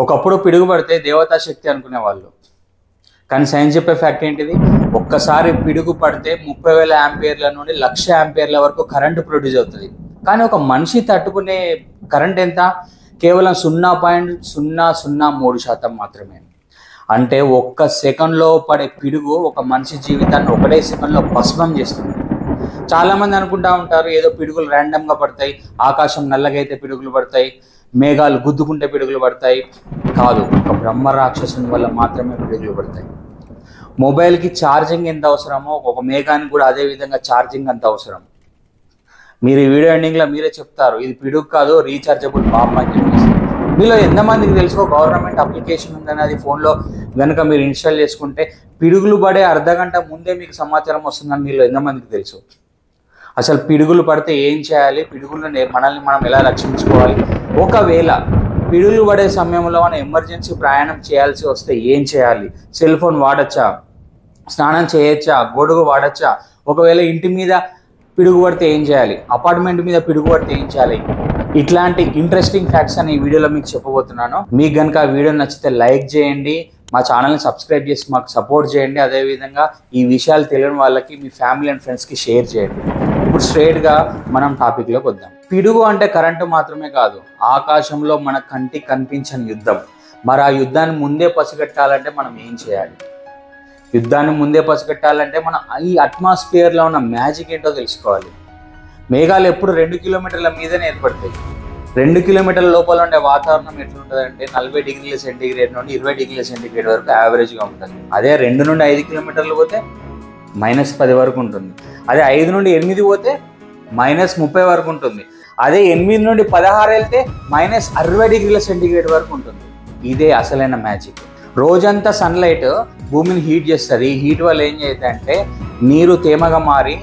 ఒకప్పుడు పిడుగు పడితే దేవతా శక్తి అనుకునేవాళ్ళు. కానీ సైన్స్ చెప్పే ఫ్యాక్ట్ ఏంటిది? ఒక్కసారి పిడుగు పడితే 30,000 యాంపియర్ల నుండి 1,00,000 యాంపియర్ల వరకు కరెంటు ప్రొడ్యూస్ అవుతుంది. కానీ ఒక మనిషి తట్టుకునే కరెంట్ ఎంత? కేవలం 0.003% మాత్రమే. అంటే ఒక్క సెకండ్లో పడే పిడుగు ఒక మనిషి జీవితాన్ని ఒకటే సెకండ్లో భస్మం చేస్తుంది. చాలామంది అనుకుంటా ఉంటారు ఏదో పిడుగులు ర్యాండమ్గా పడతాయి, ఆకాశం నల్లగైతే పిడుగులు పడతాయి, మేఘాలు గుద్దుకుంటే పిడుగులు పడతాయి. కాదు, ఒక బ్రహ్మ రాక్షసుని వల్ల మాత్రమే పిడుగులు పడతాయి. మొబైల్కి ఛార్జింగ్ ఎంత అవసరమో ఒక మేఘానికి కూడా అదే విధంగా ఛార్జింగ్ అంత అవసరం. మీరు ఈ వీడియో ఎండింగ్లో మీరే చెప్తారు ఇది పిడుగు కాదు రీఛార్జబుల్ బాంబ్ అని చెప్పేసి. మీలో ఎంతమందికి తెలుసుకో గవర్నమెంట్ అప్లికేషన్ ఉందని అది ఫోన్లో కనుక మీరు ఇన్స్టాల్ చేసుకుంటే పిడుగులు పడే అర్ధగంట ముందే మీకు సమాచారం వస్తుందని మీలో ఎంతమందికి తెలుసు? అసలు పిడుగులు పడితే ఏం చేయాలి, పిడుగులు మనల్ని మనం ఎలా రక్షించుకోవాలి, ఒకవేళ పిడుగులు పడే సమయంలో మనం ఎమర్జెన్సీ ప్రయాణం చేయాల్సి వస్తే ఏం చేయాలి, సెల్ ఫోన్ వాడచ్చా, స్నానం చేయొచ్చా, గొడుగు వాడచ్చా, ఒకవేళ ఇంటి మీద పిడుగు పడితే ఏం చేయాలి, అపార్ట్మెంట్ మీద పిడుగు పడితే ఏం చేయాలి, ఇట్లాంటి ఇంట్రెస్టింగ్ ఫ్యాక్ట్స్ అని ఈ వీడియోలో మీకు చెప్పబోతున్నాను. మీకు కనుక ఆ వీడియో నచ్చితే లైక్ చేయండి, మా ఛానల్ని సబ్స్క్రైబ్ చేసి మాకు సపోర్ట్ చేయండి. అదేవిధంగా ఈ విషయాలు తెలియని వాళ్ళకి మీ ఫ్యామిలీ అండ్ ఫ్రెండ్స్కి షేర్ చేయండి. ఇప్పుడు స్ట్రైట్గా మనం టాపిక్లోకి వద్దాం. పిడుగు అంటే కరెంటు మాత్రమే కాదు, ఆకాశంలో మన కంటికి కనిపించని యుద్ధం. మరి ఆ యుద్ధాన్ని ముందే పసిగట్టాలంటే మనం ఏం చేయాలి? యుద్ధాన్ని ముందే పసిగట్టాలంటే మనం ఈ అట్మాస్ఫియర్లో ఉన్న మ్యాజిక్ ఏంటో తెలుసుకోవాలి. మేఘాలు ఎప్పుడు 2 కిలోమీటర్ల మీదనే ఏర్పడతాయి. 2 కిలోమీటర్ల లోపల ఉండే వాతావరణం ఎట్లుంటుందంటే 40 డిగ్రీల సెంటీగ్రేడ్ నుండి 20 డిగ్రీల సెంటీగ్రేడ్ వరకు యావరేజ్గా ఉంటుంది. అదే 2 నుండి 5 కిలోమీటర్లు పోతే -10 వరకు ఉంటుంది. అదే 5 నుండి 8 పోతే -30 వరకు ఉంటుంది. అదే 8 నుండి 16 వెళ్తే -60 డిగ్రీల సెంటీగ్రేడ్ వరకు ఉంటుంది. ఇదే అసలైన మ్యాజిక్. రోజంతా సన్లైట్ భూమిని హీట్ చేస్తుంది. ఈ హీట్ వల్ల ఏం చేస్తుందంటే నీరు తేమగా మారి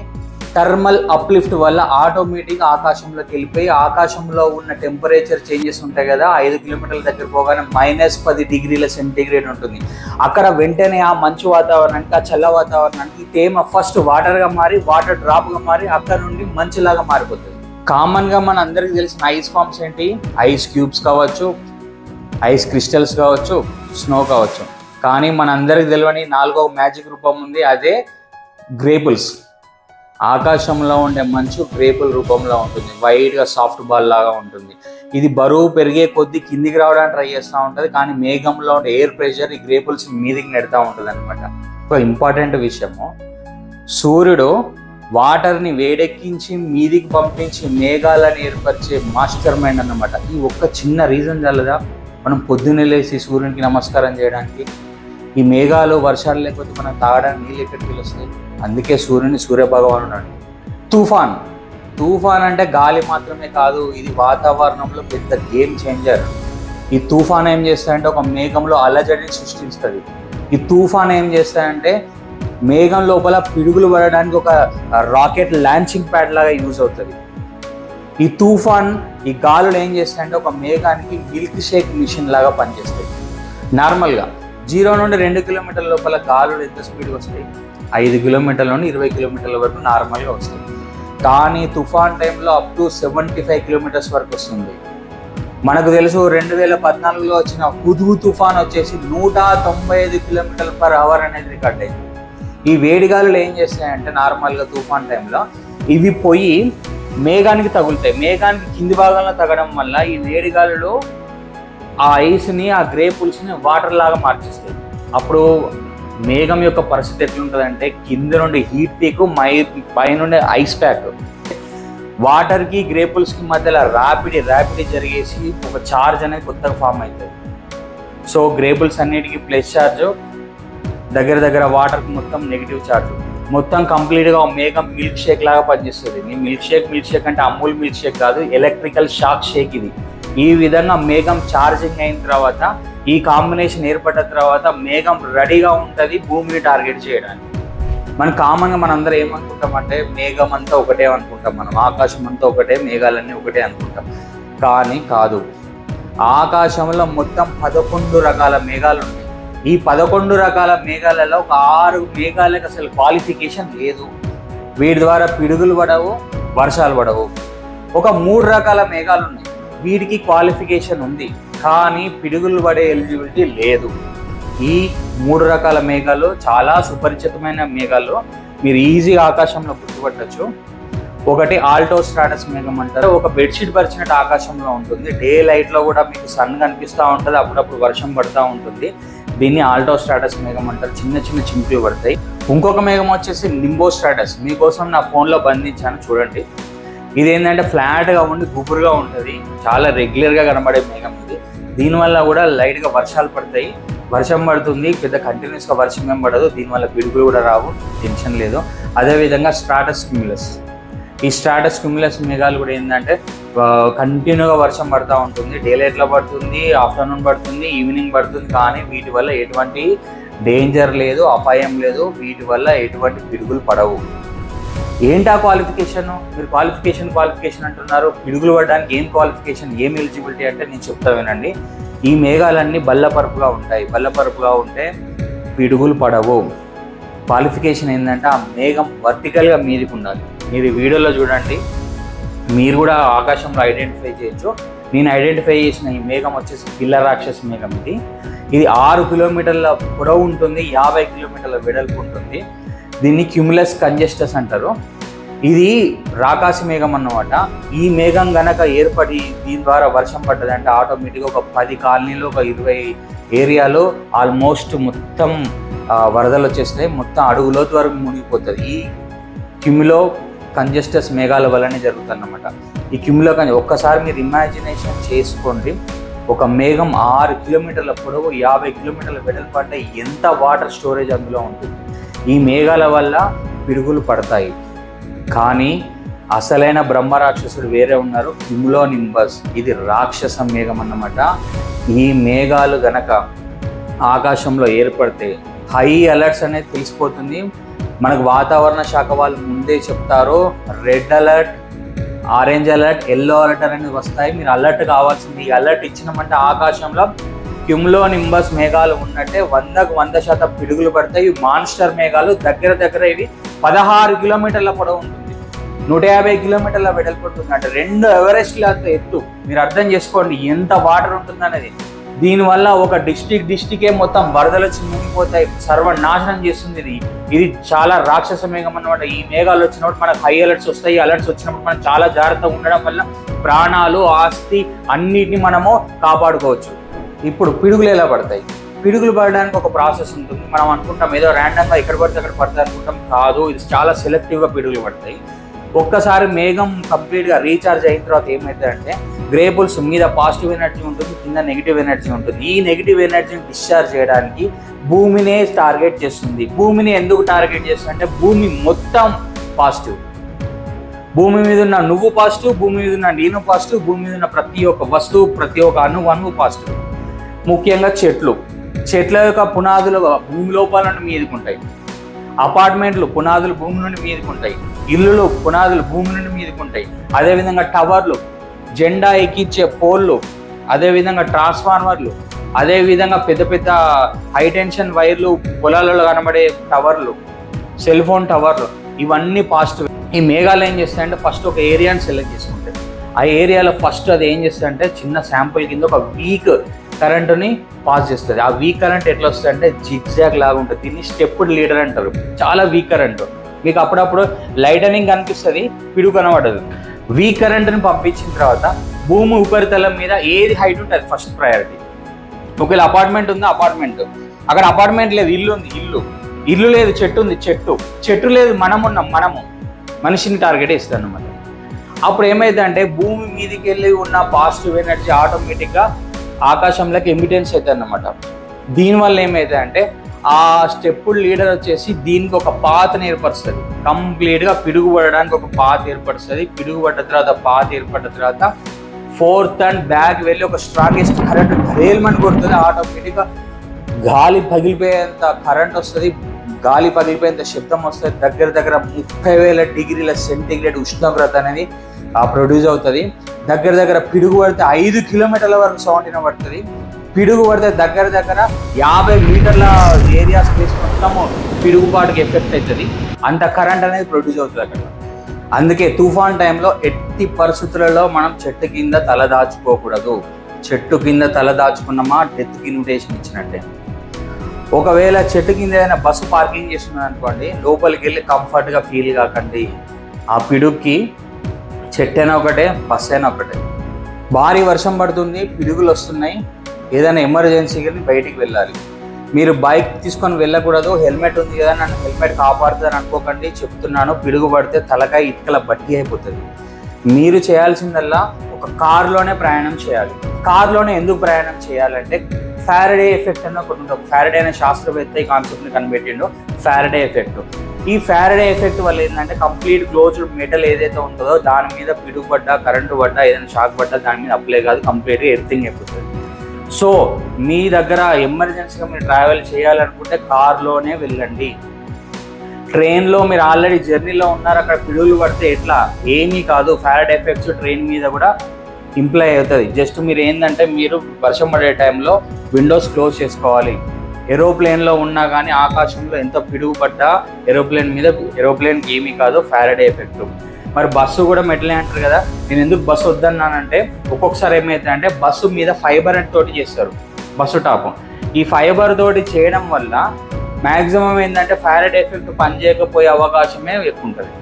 థర్మల్ అప్లిఫ్ట్ వల్ల ఆటోమేటిక్గా ఆకాశంలోకి వెళ్ళిపోయి ఆకాశంలో ఉన్న టెంపరేచర్ చేంజెస్ ఉంటాయి కదా, 5 కిలోమీటర్ల దగ్గర పోగానే -10 డిగ్రీల సెంటీగ్రేడ్ ఉంటుంది. అక్కడ వెంటనే ఆ మంచు వాతావరణానికి, ఆ చల్ల వాతావరణానికి తేమ ఫస్ట్ వాటర్గా మారి వాటర్ డ్రాప్గా మారి అక్కడ నుండి మంచులాగా మారిపోతుంది. కామన్గా మన అందరికీ తెలిసిన ఐస్ ఫామ్స్ ఏంటి? ఐస్ క్యూబ్స్ కావచ్చు, ఐస్ క్రిస్టల్స్ కావచ్చు, స్నో కావచ్చు. కానీ మనందరికి తెలియని 4వ మ్యాజిక్ రూపం ఉంది, అదే గ్రేపుల్స్. ఆకాశంలో ఉండే మంచు గ్రేపుల రూపంలో ఉంటుంది, వైట్గా సాఫ్ట్ బాల్ లాగా ఉంటుంది. ఇది బరువు పెరిగే కొద్దీ కిందికి రావడానికి ట్రై చేస్తూ ఉంటుంది, కానీ మేఘంలో ఉండే ఎయిర్ ప్రెషర్ ఈ గ్రేపుల్స్ మీదికి నెడతా ఉంటుంది అనమాట. ఒక ఇంపార్టెంట్ విషయము, సూర్యుడు వాటర్ని వేడెక్కించి మీదికి పంపించి మేఘాలను ఏర్పరిచే మాస్టర్ మైండ్ అన్నమాట. ఈ ఒక్క చిన్న రీజన్ చాలదా మనం పొద్దున్నే లేచి సూర్యునికి నమస్కారం చేయడానికి? ఈ మేఘాలు వర్షాలు లేకపోతే మనం తాగడానికి నీళ్ళు ఎక్కడికి వస్తాయి? అందుకే సూర్యుని సూర్యభగవానుడు అండి. తుఫాన్ అంటే గాలి మాత్రమే కాదు, ఇది వాతావరణంలో పెద్ద గేమ్ చేంజర్. ఈ తుఫాన్ ఏం చేస్తాయంటే ఒక మేఘంలో అలజడిని సృష్టిస్తుంది. ఈ తుఫాన్ ఏం చేస్తాయంటే మేఘం లోపల పిడుగులు పడడానికి ఒక రాకెట్ లాంచింగ్ ప్యాడ్ లాగా యూజ్ అవుతుంది. ఈ తుఫాన్, ఈ గాలులు ఏం చేస్తాయంటే ఒక మేఘానికి మిల్క్ షేక్ మిషన్ లాగా పనిచేస్తాయి. నార్మల్గా 0 నుండి 2 కిలోమీటర్ల లోపల గాలులు ఎంత స్పీడ్గా వస్తాయి? 5 కిలోమీటర్ల నుండి 20 కిలోమీటర్ల వరకు నార్మల్గా వస్తాయి. కానీ తుఫాన్ టైంలో అప్ టు 75 కిలోమీటర్స్ వరకు వస్తుంది. మనకు తెలుసు 2014లో వచ్చిన హుద్హు తుఫాన్ వచ్చేసి 195 km/h అనేది రికార్డ్ అయింది. ఈ వేడిగాలులు ఏం చేస్తాయంటే నార్మల్గా తుఫాన్ టైంలో ఇవి పోయి మేఘానికి తగులుతాయి. మేఘానికి కింది భాగంలో తగ్గడం వల్ల ఈ వేడిగాలులు ఆ ఐస్ని, ఆ గ్రేపుల్స్ని వాటర్ లాగా మార్చేస్తాయి. అప్పుడు మేఘం యొక్క పరిస్థితి ఎట్లుంటుందంటే కింద నుండి హీట్ పీక్, పై నుండి ఐస్ ప్యాక్. వాటర్కి గ్రేపుల్స్కి మధ్యలో ర్యాపిడ్ జరిగేసి ఒక ఛార్జ్ అనేది కొత్తగా ఫామ్ అవుతుంది. సో గ్రేపుల్స్ అన్నిటికీ ప్లస్ ఛార్జ్, దగ్గర వాటర్కి మొత్తం నెగిటివ్ ఛార్జ్. మొత్తం కంప్లీట్గా మేఘం మిల్క్ షేక్ లాగా పనిచేస్తుంది. మీ మిల్క్ షేక్ అంటే అమూల్ మిల్క్ షేక్ కాదు, ఎలక్ట్రికల్ షాక్ షేక్ ఇది. ఈ విధంగా మేఘం ఛార్జింగ్ అయిన తర్వాత, ఈ కాంబినేషన్ ఏర్పడిన తర్వాత మేఘం రెడీగా ఉంటుంది భూమిని టార్గెట్ చేయడానికి. కామన్గా మనందరం ఏమనుకుంటామంటే మేఘం అంతా ఒకటే అనుకుంటాం, మనం ఆకాశం అంతా ఒకటే, మేఘాలన్నీ ఒకటే అనుకుంటాం. కానీ కాదు, ఆకాశంలో మొత్తం 11 రకాల మేఘాలు ఉన్నాయి. ఈ 11 రకాల మేఘాలలో ఒక 6 మేఘాలకు అసలు క్వాలిఫికేషన్ లేదు. వీటి ద్వారా పిడుగులు పడవు, వర్షాలు పడవు. ఒక 3 రకాల మేఘాలు ఉన్నాయి. వీటికి క్వాలిఫికేషన్ ఉంది, కానీ పిడుగులు పడే ఎలిజిబిలిటీ లేదు. ఈ 3 రకాల మేఘాలు చాలా సుపరిచితమైన మేఘాలు, మీరు ఈజీగా ఆకాశంలో గుర్తుపట్టచ్చు. ఒకటి ఆల్టోస్ట్రాటస్ మేఘం అంటారు. ఒక బెడ్షీట్ పరిచినట్టు ఆకాశంలో ఉంటుంది. డే లైట్లో కూడా మీకు సన్ కనిపిస్తూ ఉంటుంది, అప్పుడప్పుడు వర్షం పడుతూ ఉంటుంది. దీన్ని ఆల్టోస్ట్రాటస్ మేఘం అంటారు. చిన్న చిన్న చినుకులు పడతాయి. ఇంకొక మేఘం వచ్చేసి నింబోస్ట్రాటస్. మీకోసం నా ఫోన్లో బంధించాను చూడండి. ఇది ఏంటంటే ఫ్లాట్గా ఉండి గుబురుగా ఉంటుంది, చాలా రెగ్యులర్గా కనబడే మేఘం ఇది. దీనివల్ల కూడా లైట్గా వర్షాలు పడతాయి, వర్షం పడుతుంది, పెద్ద కంటిన్యూస్గా వర్షం ఏం పడదు. దీనివల్ల పిడుగులు కూడా రావు, టెన్షన్ లేదు. అదేవిధంగా స్ట్రాటస్ క్యూములస్. ఈ స్ట్రాటస్ క్యూములస్ మేఘాలు కూడా ఏంటంటే కంటిన్యూగా వర్షం పడుతూ ఉంటుంది. డే లైట్లో పడుతుంది, ఆఫ్టర్నూన్ పడుతుంది, ఈవినింగ్ పడుతుంది. కానీ వీటి వల్ల ఎటువంటి డేంజర్ లేదు, అపాయం లేదు. వీటి వల్ల ఎటువంటి పిడుగులు పడవు. ఏంటా క్వాలిఫికేషన్? మీరు క్వాలిఫికేషన్ అంటున్నారు. పిడుగులు పడడానికి ఏం క్వాలిఫికేషన్, ఏం ఎలిజిబిలిటీ అంటే నేను చెప్తా వినండి. ఈ మేఘాలన్నీ బల్లపరుపుగా ఉంటాయి. బల్లపరుపుగా ఉంటే పిడుగులు పడవు. క్వాలిఫికేషన్ ఏంటంటే ఆ మేఘం వర్టికల్గా మీదికి ఉండాలి. మీరు ఈ వీడియోలో చూడండి, మీరు కూడా ఆకాశంలో ఐడెంటిఫై చేయొచ్చు. నేను ఐడెంటిఫై చేసిన ఈ మేఘం వచ్చేసి పిల్ల రాక్షస మేఘం. ఇది 6 కిలోమీటర్ల పొడవు ఉంటుంది, 50 కిలోమీటర్ల వెడల్పు ఉంటుంది. దీన్ని క్యూములస్ కంజెస్టస్ అంటారు. ఇది రాకాసి మేఘం అన్నమాట. ఈ మేఘం గనక ఏర్పడి దీని ద్వారా వర్షం పడ్డదంటే ఆటోమేటిక్గా ఒక 10 కాలనీలు, ఒక 20 ఏరియాలో ఆల్మోస్ట్ మొత్తం వరదలు వచ్చేస్తాయి. మొత్తం అడుగులోతు వరకు మునిగిపోతుంది. ఈ క్యూములో కంజెస్టస్ మేఘాల వల్లనే జరుగుతుంది అన్నమాట. ఈ క్యూములో ఒక్కసారి మీరు ఇమాజినేషన్ చేసుకోండి, ఒక మేఘం 6 కిలోమీటర్ల పొడవు, 50 కిలోమీటర్ల వెడల్పు అంటే ఎంత వాటర్ స్టోరేజ్ అందులో ఉంటుంది. ఈ మేఘాల వల్ల పిడుగులు పడతాయి. కానీ అసలైన బ్రహ్మ రాక్షసుడు వేరే ఉన్నారు, క్యూములో నింబస్. ఇది రాక్షస మేఘం అన్నమాట. ఈ మేఘాలు గనక ఆకాశంలో ఏర్పడితే హై అలర్ట్స్ అనేది తెలిసిపోతుంది. మనకు వాతావరణ శాఖ వాళ్ళు ముందే చెప్తారు, red alert, orange alert, yellow alert అనేది వస్తాయి. మీరు అలర్ట్ కావాల్సింది. ఈ అలర్ట్ ఇచ్చినామంటే ఆకాశంలో క్యూములో నింబస్ మేఘాలు ఉన్నట్టే 100కు 100% పిడుగులు పడతాయి. మాన్స్టర్ మేఘాలు దగ్గర ఇవి 16 కిలోమీటర్ల పొడవు ఉంటుంది, 150 కిలోమీటర్ల వెడల్పు ఉంటుంది. అంటే 2 ఎవరెస్ట్ల అంత ఎత్తు. మీరు అర్థం చేసుకోండి ఎంత వాటర్ ఉంటుంది అనేది. దీనివల్ల ఒక డిస్టికే మొత్తం వరదలు వచ్చి మునిగిపోతాయి, సర్వనాశనం చేస్తుంది. ఇది చాలా రాక్షస మేఘం అన్నమాట. ఈ మేఘాలు వచ్చినప్పుడు మనకు హై అలర్ట్స్ వస్తాయి. అలర్ట్స్ వచ్చినప్పుడు మనం చాలా జాగ్రత్తగా ఉండడం వల్ల ప్రాణాలు, ఆస్తి అన్నిటిని మనము కాపాడుకోవచ్చు. ఇప్పుడు పిడుగులు ఎలా పడతాయి? పిడుగులు పడడానికి ఒక ప్రాసెస్ ఉంటుంది. మనం అనుకుంటాం ఏదో ర్యాండమ్గా ఎక్కడ పడితే అక్కడ పడతాయి అనుకుంటాం. కాదు, ఇది చాలా సెలెక్టివ్గా పిడుగులు పడతాయి. ఒక్కసారి మేఘం కంప్లీట్గా రీఛార్జ్ అయిన తర్వాత ఏమవుతుందంటే గ్రేపుల్స్ మీద పాజిటివ్ ఎనర్జీ ఉంటుంది, కింద నెగిటివ్ ఎనర్జీ ఉంటుంది. ఈ నెగిటివ్ ఎనర్జీని డిశ్చార్జ్ చేయడానికి భూమినే టార్గెట్ చేస్తుంది. భూమిని ఎందుకు టార్గెట్ చేస్తుంది అంటే భూమి మొత్తం పాజిటివ్. భూమి మీద ఉన్న నువ్వు పాజిటివ్, భూమి మీద ఉన్న నేను పాజిటివ్, భూమి మీద ఉన్న ప్రతి ఒక్క వస్తువు, ప్రతి ఒక్క అణువు పాజిటివ్. ముఖ్యంగా చెట్ల యొక్క పునాదులు భూమి లోపల నుండి మీదుకుంటాయి. అపార్ట్మెంట్లు పునాదులు భూమి నుండి మీదుకుంటాయి. ఇల్లులు పునాదులు భూమి నుండి మీదుకుంటాయి. అదేవిధంగా టవర్లు, జెండా ఎక్కించే పోల్లు, అదేవిధంగా ట్రాన్స్ఫార్మర్లు, అదేవిధంగా పెద్ద పెద్ద హైటెన్షన్ వైర్లు, పొలాలలో కనబడే టవర్లు, సెల్ ఫోన్ టవర్లు, ఇవన్నీ పాజిటివ్. ఈ మేఘాలు ఏం చేస్తాయంటే ఫస్ట్ ఒక ఏరియాని సెలెక్ట్ చేసుకుంటాయి. ఆ ఏరియాలో ఫస్ట్ అది ఏం చేస్తుందంటే చిన్న శాంపుల్ కింద ఒక వీక్ కరెంటుని పాస్ చేస్తుంది. ఆ వీక్ కరెంట్ ఎట్లా వస్తుంది అంటే జిగ్జాగ్ లాగా ఉంటుంది. దీన్ని స్టెప్డ్ లీడర్ అంటారు. చాలా వీక్ కరెంటు. మీకు అప్పుడప్పుడు లైటనింగ్ కనిపిస్తుంది, పిడుగు కనబడదు. వీక్ కరెంట్ని పంపించిన తర్వాత భూమి ఉపరితలం మీద ఏది హైట్ ఉంటుంది ఫస్ట్ ప్రయారిటీ. ఒకవేళ అపార్ట్మెంట్ ఉందా, అపార్ట్మెంట్. అక్కడ అపార్ట్మెంట్ లేదు, ఇల్లు ఉంది, ఇల్లు లేదు, చెట్టు ఉంది, చెట్టు లేదు, మనము మనిషిని టార్గెట్ ఇస్తాను అన్నమాట. అప్పుడు ఏమైందంటే భూమి మీదకి వెళ్ళి ఉన్న పాజిటివ్ ఎనర్జీ ఆటోమేటిక్గా ఆకాశంలోకి ఎమిటెన్స్ అవుతుంది అన్నమాట. దీనివల్ల ఏమైందంటే ఆ స్టెప్పుడ్ లీడర్ వచ్చేసి దీనికి ఒక పాత్ని ఏర్పరుస్తుంది. కంప్లీట్గా పిడుగు పడడానికి ఒక పాత్ ఏర్పరుస్తుంది. పిడుగు పడ్డ తర్వాత పాత్ ఏర్పడ్డ తర్వాత ఫోర్త్ అండ్ బ్యాక్ వెళ్ళి ఒక స్ట్రాంగెస్ట్ కరెంట్ రేల్మని కొడుతుంది. ఆటోమేటిక్గా గాలి పగిలిపోయేంత కరెంట్ వస్తుంది, గాలి పగిలిపోయేంత శబ్దం వస్తుంది. దగ్గర 30,000 డిగ్రీల సెంటిగ్రేడ్ ఉష్ణోగ్రత అనేది ప్రొడ్యూస్ అవుతుంది. దగ్గర పిడుగు పడితే 5 కిలోమీటర్ల వరకు సౌండ్ వినబడుతుంది. పిడుగు పడితే దగ్గర 50 మీటర్ల ఏరియా స్పేస్ మొత్తము పిడుగుపాటుకి ఎఫెక్ట్ అవుతుంది. అంత కరెంట్ అనేది ప్రొడ్యూస్ అవుతుంది అక్కడ. అందుకే తుఫాన్ టైంలో ఎట్టి పరిస్థితులలో మనం చెట్టు కింద తల దాచుకోకూడదు. చెట్టు కింద తల దాచుకున్నామా డెత్కి ఇన్విటేషన్ ఇచ్చినట్టే. ఒకవేళ చెట్టు కింద ఏదైనా బస్సు పార్కింగ్ చేస్తున్నది అనుకోండి, లోపలికి వెళ్ళి కంఫర్ట్గా ఫీల్ కాకండి. ఆ పిడుగుకి చెట్టు అయినా ఒకటే, బస్సు అయినా ఒకటే. భారీ వర్షం పడుతుంది, పిడుగులు వస్తున్నాయి, ఏదైనా ఎమర్జెన్సీకి బయటికి వెళ్ళాలి. మీరు బైక్ తీసుకొని వెళ్ళకూడదు. హెల్మెట్ ఉంది కదా, నన్ను హెల్మెట్ కాపాడుతుందని అనుకోకండి. చెప్తున్నాను, పిడుగు పడితే తలకాయ ఇటుకల బట్టి అయిపోతుంది. మీరు చేయాల్సిందల్లా ఒక కారులోనే ప్రయాణం చేయాలి. కారులోనే ఎందుకు ప్రయాణం చేయాలంటే ఫారడే ఎఫెక్ట్ అని ఒకటి ఉంటుంది. ఫారడే అనే శాస్త్రవేత్త ఈ కాన్సెప్ట్ని కనిపెట్టిండో, ఫారడే ఎఫెక్ట్. ఈ ఫారడే ఎఫెక్ట్ వల్ల ఏంటంటే కంప్లీట్ క్లోజ్డ్ మెటల్ ఏదైతే ఉంటుందో దాని మీద పిడుగు పడ్డా, కరెంటు పడ్డా, ఏదైనా షాక్ పడ్డా దాని మీద అప్లై కాదు, కంప్లీట్గా ఎర్తింగ్ అయిపోతుంది. సో మీ దగ్గర ఎమర్జెన్సీగా మీరు ట్రావెల్ చేయాలనుకుంటే కార్లోనే వెళ్ళండి. ట్రైన్లో మీరు ఆల్రెడీ జర్నీలో ఉన్నారు, అక్కడ పిడుగులు పడితే ఎట్లా, ఏమీ కాదు. ఫారడే ఎఫెక్ట్స్ ట్రైన్ మీద కూడా ఇంప్లై అవుతుంది. జస్ట్ మీరు ఏంటంటే మీరు వర్షం పడే టైంలో విండోస్ క్లోజ్ చేసుకోవాలి. ఏరోప్లేన్లో ఉన్నా కానీ ఆకాశంలో ఎంత పిడుగు పడ్డా ఏరోప్లేన్కి ఏమీ కాదు, ఫారడే ఎఫెక్ట్. మరి బస్సు కూడా మెటలే అంటారు కదా. నేను ఎందుకు బస్సు వద్దన్నానంటే ఒక్కొక్కసారి ఏమవుతుందంటే బస్సు మీద ఫైబర్ తోటి చేస్తారు బస్సు టాప్. ఈ ఫైబర్ తోటి చేయడం వల్ల మ్యాక్సిమం ఏంటంటే ఫారడే ఎఫెక్ట్ పనిచేయకపోయే అవకాశమే ఎక్కువ ఉంటుంది.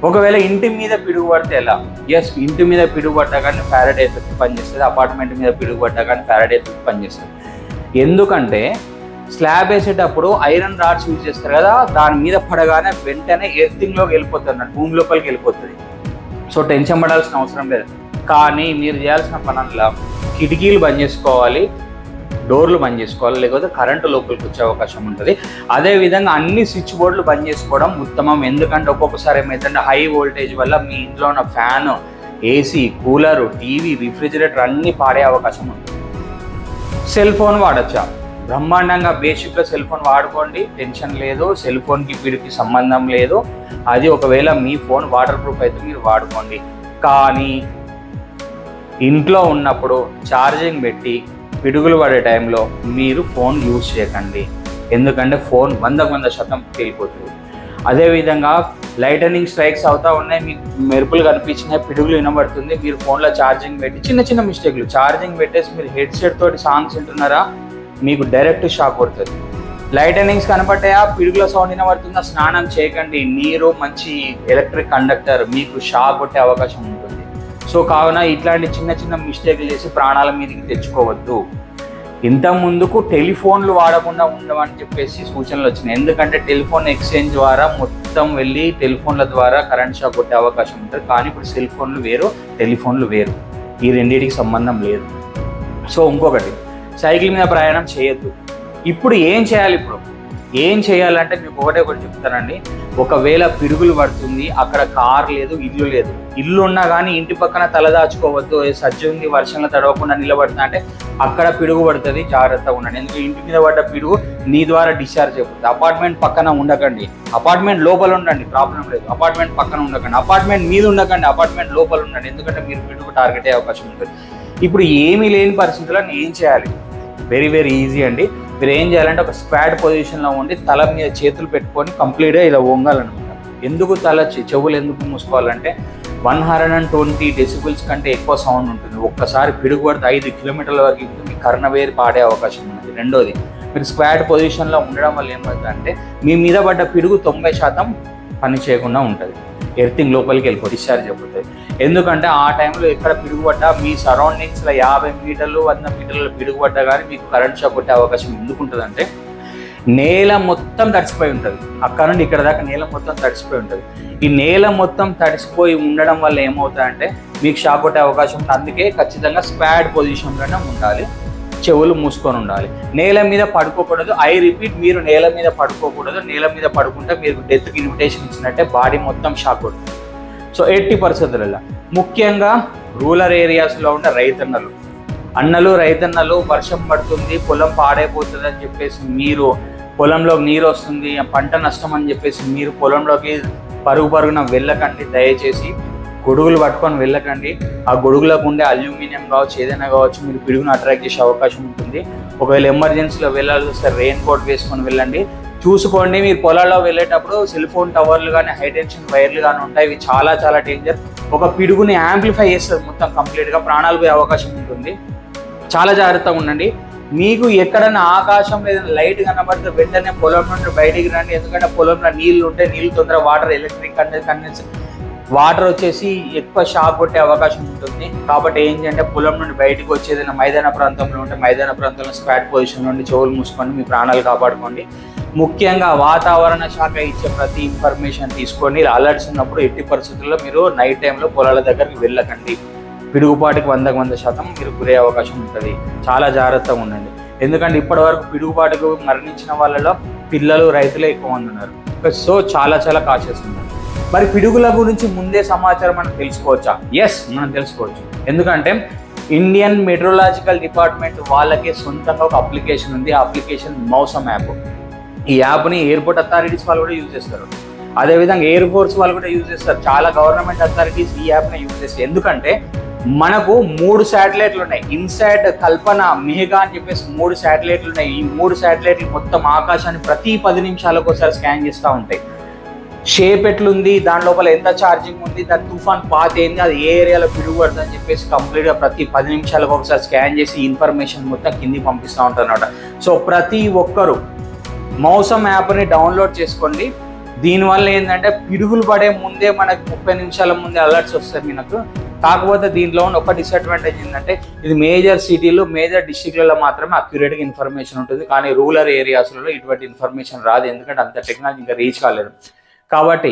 ఒకవేళ ఇంటి మీద పిడుగు పడితే ఎలా? ఎస్, ఇంటి మీద పిడుగు పడ్డా కానీ ఫారడే ఎఫెక్ట్ పనిచేస్తుంది. అపార్ట్మెంట్ మీద పిడుగు పడ్డా కానీ ఫారడే ఎఫెక్ట్ పనిచేస్తుంది. ఎందుకంటే స్లాబ్ వేసేటప్పుడు ఐరన్ రాడ్స్ యూజ్ చేస్తారు కదా, దాని మీద పడగానే వెంటనే ఎర్తింగ్లోకి వెళ్ళిపోతుంది అన్నట్టు, భూమి లోపలికి వెళ్ళిపోతుంది. సో టెన్షన్ పడాల్సిన అవసరం లేదు. కానీ మీరు చేయాల్సిన పనుల్లో కిటికీలు బంద్ చేసుకోవాలి, డోర్లు బంద్ చేసుకోవాలి, లేకపోతే కరెంటు లోపలికి వచ్చే అవకాశం ఉంటుంది. అదేవిధంగా అన్ని స్విచ్ బోర్డులు బంద్ చేసుకోవడం ఉత్తమం. ఎందుకంటే ఒక్కొక్కసారి ఏమైతుందంటే హై వోల్టేజ్ వల్ల మీ ఇంట్లో ఉన్న fan, AC, cooler, TV, refrigerator అన్నీ పాడే అవకాశం ఉంటుంది. సెల్ ఫోన్ వాడచ్చా? బ్రహ్మాండంగా బేసిక్గా సెల్ ఫోన్ వాడుకోండి, టెన్షన్ లేదు. సెల్ ఫోన్కి పిడికి సంబంధం లేదు. అది ఒకవేళ మీ ఫోన్ వాటర్ ప్రూఫ్ అయితే మీరు వాడుకోండి. కానీ ఇంట్లో ఉన్నప్పుడు ఛార్జింగ్ పెట్టి పిడుగులు పడే టైంలో మీరు ఫోన్ యూజ్ చేయకండి. ఎందుకంటే ఫోన్ 100% వెళ్ళిపోతుంది. అదేవిధంగా లైటనింగ్ స్ట్రైక్స్ అవుతూ ఉన్నాయి, మీకు మెరుపులు కనిపించినాయి, పిడుగులు వినబడుతుంది, మీరు ఫోన్లో ఛార్జింగ్ పెట్టి చిన్న మిస్టేక్లు ఛార్జింగ్ పెట్టేసి మీరు హెడ్సెట్ తోటి సాంగ్స్ వింటున్నారా, మీకు డైరెక్ట్ షాక్ కొడుతుంది. లైటనింగ్స్ కనపడ్డాయా, పిడుగుల సౌండ్ వినబడుతుందా, స్నానం చేయకండి. నీరు మంచి ఎలక్ట్రిక్ కండక్టర్, మీకు షాక్ కొట్టే అవకాశం ఉంటుంది. సో కావున ఇట్లాంటి చిన్న మిస్టేక్లు చేసి ప్రాణాల మీదకి తెచ్చుకోవద్దు. ఇంత ముందుకు టెలిఫోన్లు వాడకుండా ఉండమని చెప్పేసి సూచనలు వచ్చినాయి. ఎందుకంటే టెలిఫోన్ ఎక్స్చేంజ్ ద్వారా మొత్తం వెళ్ళి టెలిఫోన్ల ద్వారా కరెంట్ షాక్ కొట్టే అవకాశం ఉంటుంది. కానీ ఇప్పుడు సెల్ ఫోన్లు వేరు, టెలిఫోన్లు వేరు, ఈ రెండింటికి సంబంధం లేదు. సో ఇంకొకటి, సైకిల్ మీద ప్రయాణం చేయొద్దు. ఇప్పుడు ఏం చేయాలి? ఏం చేయాలంటే మీకు ఒకటి చెప్తానండి. ఒకవేళ పిడుగులు పడుతుంది, అక్కడ కార్ లేదు, ఇల్లు లేదు, ఇల్లు ఉన్నా కానీ ఇంటి పక్కన తలదాచుకోవద్దు. సజ్జు ఉంది, వర్షంలో తడవకుండా నిలబడుతుంది అంటే అక్కడ పిడుగు పడుతుంది, జాగ్రత్తగా ఉండండి. ఎందుకంటే ఇంటి మీద పడ్డ పిడుగు నీ ద్వారా డిశ్చార్జ్ అయిపోతుంది. అపార్ట్మెంట్ పక్కన ఉండకండి, అపార్ట్మెంట్ లోపల ఉండండి, ప్రాబ్లం లేదు. అపార్ట్మెంట్ పక్కన ఉండకండి, అపార్ట్మెంట్ మీద ఉండకండి, అపార్ట్మెంట్ లోపల ఉండండి. ఎందుకంటే మీరు పిడుగు టార్గెట్ అయ్యే అవకాశం ఉంటుంది. ఇప్పుడు ఏమీ లేని పరిస్థితుల్లో ఏం చేయాలి? వెరీ ఈజీ అండి. మీరు ఏం చేయాలంటే ఒక స్క్వాడ్ పొజిషన్లో ఉండి తల మీద చేతులు పెట్టుకొని కంప్లీట్గా ఇలా వంగాలన్నమాట. ఎందుకు చెవులు ఎందుకు మూసుకోవాలంటే 120 డెసిబుల్స్ కంటే ఎక్కువ సౌండ్ ఉంటుంది. ఒక్కసారి పిడుగు పడితే 5 కిలోమీటర్ల వరకు మీ కర్ణవేరు పాడే అవకాశం ఉన్నది. రెండోది, మీరు స్క్వాడ్ పొజిషన్లో ఉండడం వల్ల ఏమవుతుందంటే మీ మీద పడ్డ పిడుగు 90% పని చేయకుండా ఉంటుంది, ఎర్తింగ్ లోపలికి వెళ్ళిపోతుంది, డిశ్చార్జ్ అయిపోతుంది. ఎందుకంటే ఆ టైంలో ఎక్కడ పిడుగు పడ్డా మీ సరౌండింగ్స్లో 50 మీటర్లు 100 మీటర్ల పిడుగు పడ్డా కానీ మీకు కరెంట్ షాక్ కొట్టే అవకాశం ఎందుకు ఉంటుందంటే నేల మొత్తం తడిసిపోయి ఉంటుంది. అక్కడ నుండి ఇక్కడ దాకా నేల మొత్తం తడిసిపోయి ఉంటుంది. ఈ నేల మొత్తం తడిసిపోయి ఉండడం వల్ల ఏమవుతుందంటే మీకు షాక్ కొట్టే అవకాశం ఉంటుంది. అందుకే ఖచ్చితంగా స్క్వాడ్ పొజిషన్లోనే ఉండాలి, చెవులు మూసుకొని ఉండాలి, నేల మీద పడుకోకూడదు. ఐ రిపీట్, మీరు నేల మీద పడుకోకూడదు. నేల మీద పడుకుంటే మీరు డెత్కి ఇన్విటేషన్ ఇచ్చినట్టే, బాడీ మొత్తం షాక్ కొడుతుంది. సో 80% ముఖ్యంగా రూరల్ ఏరియాస్లో ఉన్న రైతన్నలు వర్షం పడుతుంది, పొలం పాడైపోతుంది అని చెప్పేసి మీరు పొలంలోకి నీరు వస్తుంది, పంట నష్టం అని చెప్పేసి మీరు పొలంలోకి పరుగున వెళ్ళకండి. దయచేసి గొడుగులు పట్టుకొని వెళ్ళకండి. ఆ గొడుగులకు ఉండే అల్యూమినియం కావచ్చు, ఏదైనా కావచ్చు, మీరు పిడుగును అట్రాక్ట్ చేసే అవకాశం ఉంటుంది. ఒకవేళ ఎమర్జెన్సీలో వెళ్ళాల్సి వస్తే రెయిన్ కోట్ వేసుకొని వెళ్ళండి. చూసుకోండి. మీరు పొలాల్లో వెళ్ళేటప్పుడు సెల్ ఫోన్ టవర్లు కానీ హైటెన్షన్ వైర్లు కానీ ఉంటాయి. ఇవి చాలా చాలా డేంజర్. ఒక పిడుగుని యాంప్లిఫై చేస్తుంది మొత్తం కంప్లీట్గా, ప్రాణాలు పోయే అవకాశం ఉంటుంది. చాలా జాగ్రత్తగా ఉండండి. మీకు ఎక్కడైనా ఆకాశంలో ఏదైనా లైట్ కనబడితే వెంటనే పొలం నుండి బయటికి రండి. ఎందుకంటే పొలంలో నీళ్లు ఉంటే నీళ్ళు తొందరగా వాటర్ ఎలక్ట్రిక్ కండెన్స్ వాటర్ వచ్చేసి ఎక్కువ షాక్ కొట్టే అవకాశం ఉంటుంది. కాబట్టి ఏం చేయంటే పొలం నుండి బయటకు వచ్చేదైనా మైదాన ప్రాంతంలో ఉంటే మైదాన ప్రాంతంలో స్క్వాట్ పొజిషన్ నుండి చెవులు మూసుకోండి, మీ ప్రాణాలు కాపాడుకోండి. ముఖ్యంగా వాతావరణ శాఖ ఇచ్చే ప్రతి ఇన్ఫర్మేషన్ తీసుకోండి. అలర్ట్స్ ఉన్నప్పుడు ఎట్టి పరిస్థితుల్లో మీరు నైట్ టైంలో పొలాల దగ్గరికి వెళ్ళకండి. పిడుగుపాటికి 100% మీరు గురే అవకాశం ఉంటుంది. చాలా జాగ్రత్తగా ఉండండి. ఎందుకంటే ఇప్పటి వరకు పిడుగుపాటుకు మరణించిన వాళ్ళలో పిల్లలు, రైతులే ఎక్కువ మంది ఉన్నారు. సో చాలా చాలా కాషియస్ ఉన్నారు. మరి పిడుగుల గురించి ముందే సమాచారం మనం తెలుసుకోవచ్చా? ఎస్, మనం తెలుసుకోవచ్చు. ఎందుకంటే ఇండియన్ మెట్రోలాజికల్ డిపార్ట్మెంట్ వాళ్ళకే సొంతంగా ఒక అప్లికేషన్ ఉంది. ఆ అప్లికేషన్ మౌసమ్ యాప్. ఈ యాప్ని ఎయిర్పోర్ట్ అథారిటీస్ వాళ్ళు కూడా యూజ్ చేస్తారు. అదేవిధంగా ఎయిర్ ఫోర్స్ వాళ్ళు కూడా యూజ్ చేస్తారు. చాలా గవర్నమెంట్ అథారిటీస్ ఈ యాప్ని యూజ్ చేస్తారు. ఎందుకంటే మనకు 3 శాటిలైట్లు ఉన్నాయి. ఇన్సాట్, కల్పన, మేఘా అని చెప్పేసి 3 శాటిలైట్లు ఉన్నాయి. ఈ 3 శాటిలైట్లు మొత్తం ఆకాశాన్ని ప్రతి 10 నిమిషాలకు ఒకసారి స్కాన్ చేస్తూ ఉంటాయి. షేప్ ఎట్లుంది, దాని లోపల ఎంత ఛార్జింగ్ ఉంది, దాని తుఫాన్ పాత్ ఏంది, అది ఏ ఏరియాలో పిడుగు పడుతుంది అని చెప్పేసి కంప్లీట్గా ప్రతి 10 నిమిషాలకు ఒకసారి స్కాన్ చేసి ఇన్ఫర్మేషన్ మొత్తం కిందికి పంపిస్తూ ఉంటారు అన్నమాట. సో ప్రతి ఒక్కరు మౌసమ్ యాప్ని డౌన్లోడ్ చేసుకోండి. దీనివల్ల ఏంటంటే పిడుగులు పడే ముందే మనకు 30 నిమిషాల ముందే అలర్ట్స్ వస్తాయి మనకు. కాకపోతే దీంట్లో ఒక డిసడ్వాంటేజ్ ఏంటంటే ఇది మేజర్ సిటీలు, మేజర్ డిస్ట్రిక్ట్లలో మాత్రమే అక్యురేట్గా ఇన్ఫర్మేషన్ ఉంటుంది. కానీ రూరల్ ఏరియాస్లలో ఇటువంటి ఇన్ఫర్మేషన్ రాదు. ఎందుకంటే అంత టెక్నాలజీ ఇంకా రీచ్ కాలేదు. కాబట్టి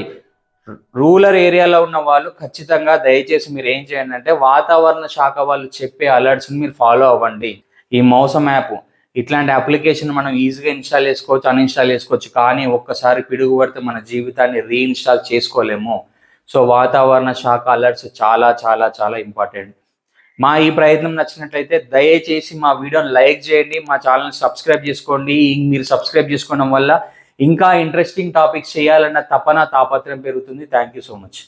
రూరల్ ఏరియాలో ఉన్న వాళ్ళు ఖచ్చితంగా దయచేసి మీరు ఏం చేయండి అంటే వాతావరణ శాఖ వాళ్ళు చెప్పే అలర్ట్స్ని మీరు ఫాలో అవ్వండి. ఈ మౌసమ్ యాప్ ఇట్లాంటి అప్లికేషన్ మనం ఈజీగా ఇన్స్టాల్ చేసుకోవచ్చు, అన్ఇన్స్టాల్ చేసుకోవచ్చు. కానీ ఒక్కసారి పిడుగు పడితే మన జీవితాన్ని రీఇన్స్టాల్ చేసుకోలేము. సో వాతావరణ శాఖ అలర్ట్స్ చాలా చాలా చాలా ఇంపార్టెంట్. మా ఈ ప్రయత్నం నచ్చినట్లయితే దయచేసి మా వీడియోని లైక్ చేయండి, మా ఛానల్ని సబ్స్క్రైబ్ చేసుకోండి. మీరు సబ్స్క్రైబ్ చేసుకోవడం వల్ల ఇంకా ఇంట్రెస్టింగ్ టాపిక్స్ చేయాలన్న తపన తాపత్రయం పెరుగుతుంది. Thank you so much.